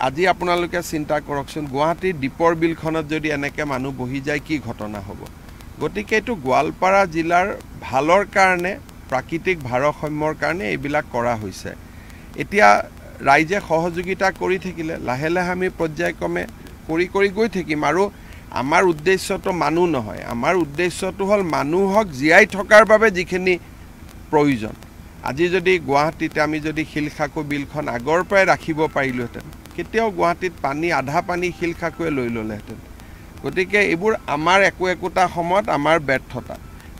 আজি আপোনালোকে চিন্তা কৰকচোন গুৱাহাটীৰ দীপৰ বিলখনত যদি এনেকৈ মানুহ বহি যায় কি ঘটনা হ'ব গতিকে এইটো গোৱালপাৰা জিলাৰ ভালৰ কাৰণে প্ৰাকৃতিক ভাৰসাম্যৰ কাৰণে এইবিলাক কৰা হৈছে এতিয়া ৰাইজে সহযোগিতা কৰি থাকিলে লাহে লাহে আমি পৰ্যায়ক্ৰমে কৰি গৈ থাকিম আৰু আমাৰ উদ্দেশ্যটো মানুহ নহয় আমাৰ উদ্দেশ্যটো হ'ল মানুহক জীয়াই থকাৰ বাবে যিখিনি প্ৰয়োজন আজি যদি গুৱাহাটীতে আমি যদি শিলখাকু বিলখন আগৰ পৰাই ৰাখিব পাৰিলোহেঁতেন কেতিয়াও গুৱাহাটীত পানী আধা পানী শিলখাকুৱে লৈ ল'লেহেঁতেন গতিকে এইবোৰ আমাৰ একোটা সময়ত আমাৰ ব্যৰ্থতা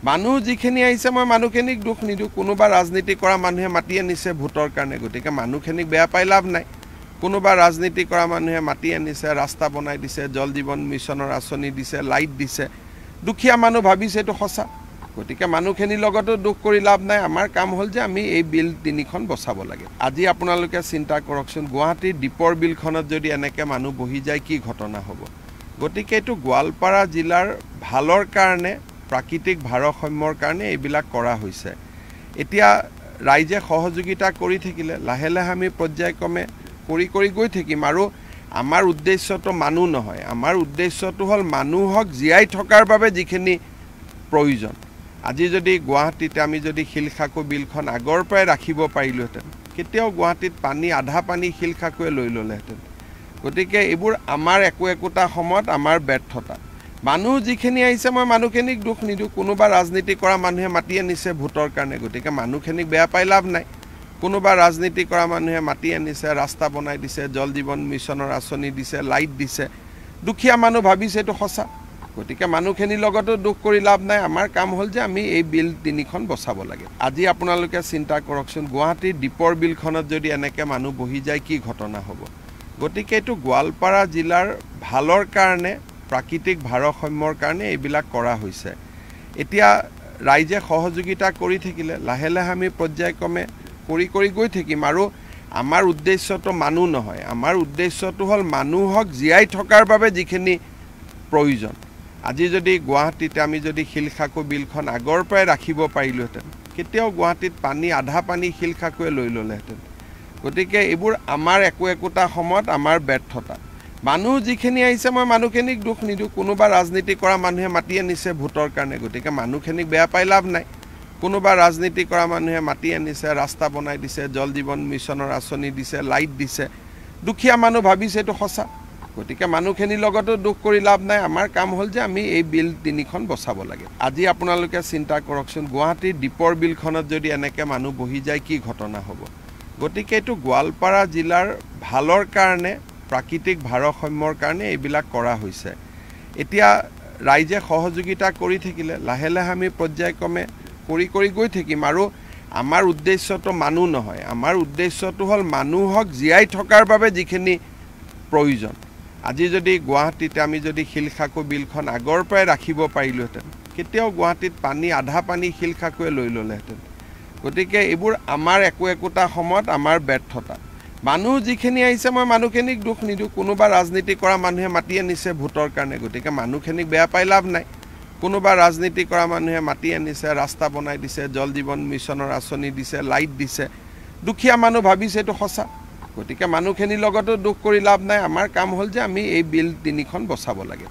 মানুহ যিখিনি আহিছে মই মানুহখিনিক দুখ নিদিওঁ কোনোবা ৰাজনীতি কৰা মানুহে মাতি আনিছে ভোটৰ কাৰণে গতিকে মানুহখিনিক বেয়া পাই লাভ নাই কোনোবা ৰাজনীতি কৰা মানুহে মাতি আনিছে ৰাস্তা বনাই দিছে জল জীৱন মিছনৰ আঁচনি দিছে লাইট দিছে দুখীয়া মানুহ ভাবিছে এইটো সঁচা গতিকে মানুহখিনিৰ লগতো দুখ কৰি লাভ নাই আমাৰ কাম হ'ল যে আমি এই বিল তিনিখন বচাব লাগে আজি আপোনালোকে চিন্তা কৰকচোন গুৱাহাটীৰ দীপৰ বিলখনত যদি এনেকৈ মানুহ বহি যায় কি ঘটনা হ'ব গতিকে এইটো গোৱালপাৰা জিলাৰ ভালৰ কাৰণে প্ৰাকৃতিক ভাৰসাম্যৰ কাৰণে এইবিলাক কৰা হৈছে এতিয়া ৰাইজে সহযোগিতা কৰি থাকিলে লাহে লাহে আমি পৰ্যায়ক্ৰমে কৰি গৈ থাকিম আৰু আমাৰ উদ্দেশ্যটো মানুহ নহয় আমাৰ উদ্দেশ্যটো হ'ল মানুহক জীয়াই থকাৰ বাবে যিখিনি প্ৰয়োজন আজি যদি গুৱাহাটীতে আমি যদি শিলখাকু বিলখন আগৰ পৰাই ৰাখিব পাৰিলোহেঁতেন কেতিয়াও গুৱাহাটীত পানী আধা পানী শিলখাকুৱে লৈ ল'লেহেঁতেন গতিকে এইবোৰ আমাৰ একোটা সময়ত আমাৰ ব্যৰ্থতা মানুহ যিখিনি আহিছে মই মানুহখিনিক দুখ নিদিওঁ কোনোবা ৰাজনীতি কৰা মানুহে মাতি আনিছে ভোটৰ কাৰণে গতিকে মানুহখিনিক বেয়া পাই লাভ নাই কোনোবা ৰাজনীতি কৰা মানুহে মাতি আনিছে ৰাস্তা বনাই দিছে জল জীৱন মিছনৰ আঁচনি দিছে লাইট দিছে দুখীয়া মানুহ ভাবিছে এইটো সঁচা গতিকে মানুহখিনিৰ লগতো দুখ কৰি লাভ নাই আমাৰ কাম হ'ল যে আমি এই বিল তিনিখন বচাব লাগে আজি আপোনালোকে চিন্তা কৰকচোন গুৱাহাটীৰ দীপৰ বিলখনত যদি এনেকৈ মানুহ বহি যায় কি ঘটনা হ'ব গতিকে এইটো গোৱালপাৰা জিলাৰ ভালৰ কাৰণে প্ৰাকৃতিক ভাৰসাম্যৰ কাৰণে এইবিলাক কৰা হৈছে এতিয়া ৰাইজে সহযোগিতা কৰি থাকিলে লাহে লাহে আমি পৰ্যায়ক্ৰমে কৰি গৈ থাকিম আৰু আমাৰ উদ্দেশ্যটো মানুহ নহয় আমাৰ উদ্দেশ্যটো হ'ল মানুহক জীয়াই থকাৰ বাবে যিখিনি প্ৰয়োজন আজি যদি গুৱাহাটীতে আমি যদি শিলখাকু বিলখন আগৰ পৰাই ৰাখিব পাৰিলোহেঁতেন কেতিয়াও গুৱাহাটীত পানী আধা পানী শিলখাকুৱে লৈ ল'লেহেঁতেন গতিকে এইবোৰ আমাৰ একোটা সময়ত আমাৰ ব্যৰ্থতা মানুহ যিখিনি আহিছে মই মানুহখিনিক দুখ নিদিওঁ কোনোবা ৰাজনীতি কৰা মানুহে মাতি আনিছে ভোটৰ কাৰণে গতিকে মানুহখিনিক বেয়া পাই লাভ নাই কোনোবা ৰাজনীতি কৰা মানুহে মাতি আনিছে ৰাস্তা বনাই দিছে জল জীৱন মিছনৰ আঁচনি দিছে লাইট দিছে দুখীয়া মানুহ ভাবিছে এইটো সঁচা গতিকে মানুহখিনিৰ লগতো দুখ কৰি লাভ নাই আমাৰ কাম হ'ল যে আমি এই বিল তিনিখন বচাব লাগে আজি আপোনালোকে চিন্তা কৰকচোন গুৱাহাটীৰ দীপৰ বিলখনত যদি এনেকৈ মানুহ বহি যায় কি ঘটনা হ'ব গতিকে এইটো গোৱালপাৰা জিলাৰ ভালৰ কাৰণে প্ৰাকৃতিক ভাৰসাম্যৰ কাৰণে এইবিলাক কৰা হৈছে এতিয়া ৰাইজে সহযোগিতা কৰি থাকিলে লাহে লাহে আমি পৰ্যায়ক্ৰমে কৰি গৈ থাকিম আৰু আমাৰ উদ্দেশ্যটো মানুহ নহয় আমাৰ উদ্দেশ্যটো হ'ল মানুহক জীয়াই থকাৰ বাবে যিখিনি প্ৰয়োজন আজি যদি গুৱাহাটীতে আমি যদি শিলখাকু বিলখন আগৰ পৰাই ৰাখিব পাৰিলোহেঁতেন কেতিয়াও গুৱাহাটীত পানী আধা পানী শিলখাকুৱে লৈ ল'লেহেঁতেন গতিকে এইবোৰ আমাৰ একোটা সময়ত আমাৰ ব্যৰ্থতা মানুহ যিখিনি আহিছে মই মানুহখিনিক দুখ নিদিওঁ কোনোবা ৰাজনীতি কৰা মানুহে মাতি আনিছে ভোটৰ কাৰণে গতিকে মানুহখিনিক বেয়া পাই লাভ নাই কোনোবা ৰাজনীতি কৰা মানুহে মাতি আনিছে ৰাস্তা বনাই দিছে জল জীৱন মিছনৰ আঁচনি দিছে লাইট দিছে দুখীয়া মানুহ ভাবিছে এইটো সঁচা গতিকে মানুহখিনিৰ লগতো দুখ কৰি লাভ নাই আমাৰ কাম হ'ল যে আমি এই বিল তিনিখন বচাব লাগে